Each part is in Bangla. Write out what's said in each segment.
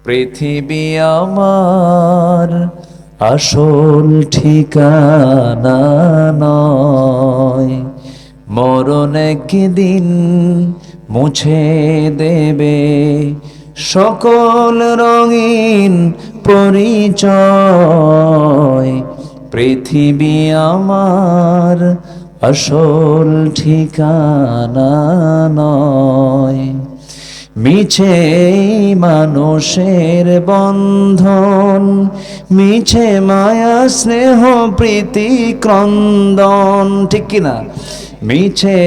পৃথিবী আমার আসল ঠিকানা নয়, মরণ একদিন মুছে দেবে সকল রঙিন পরিচয়। পৃথিবী আমার আসল ঠিকানা নয়, মিছে মানুষের বন্ধন, মিছে মায়া স্নেহ প্রীতি ক্রন্দন, ঠিক কিনা? মিছে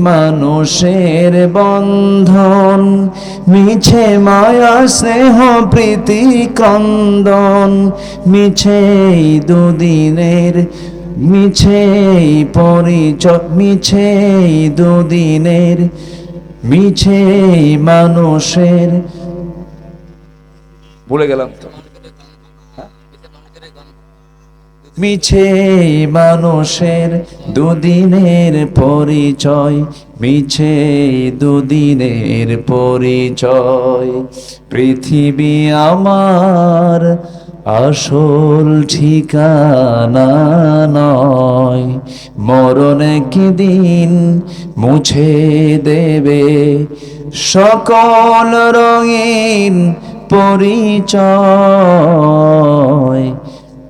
মানুষের বন্ধন, মিছে মায়া স্নেহ প্রীতি ক্রন্দন, মিছে দুদিনের মিছে পরিচয়, মিছে দুদিনের মিছে মানুষের। ভুলে গেলাম তো। মিছে মানুষের দুদিনের পরিচয়, মিছে দুদিনের পরিচয়। পৃথিবী আমার আসল ঠিকানা নয়, মরণ একদিন মুছে দেবে সকল রঙিন পরিচয়।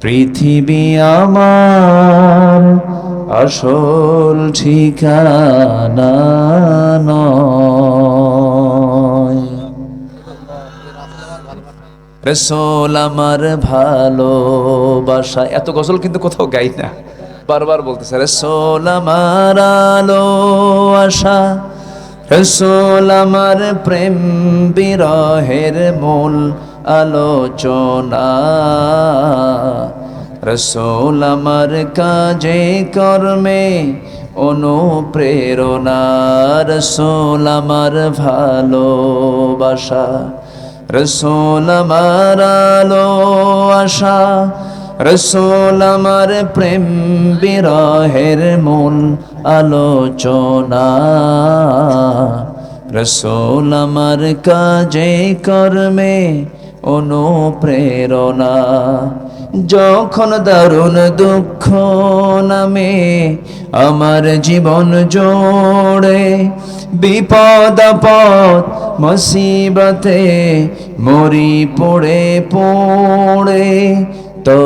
পৃথিবী আমার আসল ঠিকানা নয়। রাসূল আমার ভালোবাসা, এত গজল কিন্তু কোথাও গাই না, বারবার বলতেছে রাসূল আমার আলো আশা, রাসূল আমার প্রেম বিরহের মূল আলোচনা, রাসূল আমার কাজে কর্মে অনুপ্রেরণা, রাসূল আমার ভালোবাসা, রাসূল আমার আলো আশা, রাসূল আমার প্রেম বিরহের মূল আলোচনা, রাসূল আমার কাজে কর্মে অনুপ্রেরণা। যখন দারুণ দুঃখ নামে আমার জীবন জোড়ে, বিপদ আপদ মুসিবতে মরি পড়ে পড়ে, তো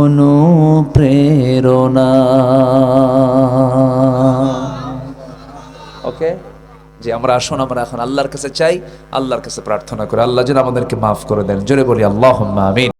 অনুপ্রেরণা। ওকে, যে আমরা আসুন, আমরা এখন আল্লাহর কাছে চাই, আল্লাহর কাছে প্রার্থনা করি আল্লাহ যেন আমাদেরকে মাফ করে দেন। জোরে বলি আল্লাহুম্মা আমিন।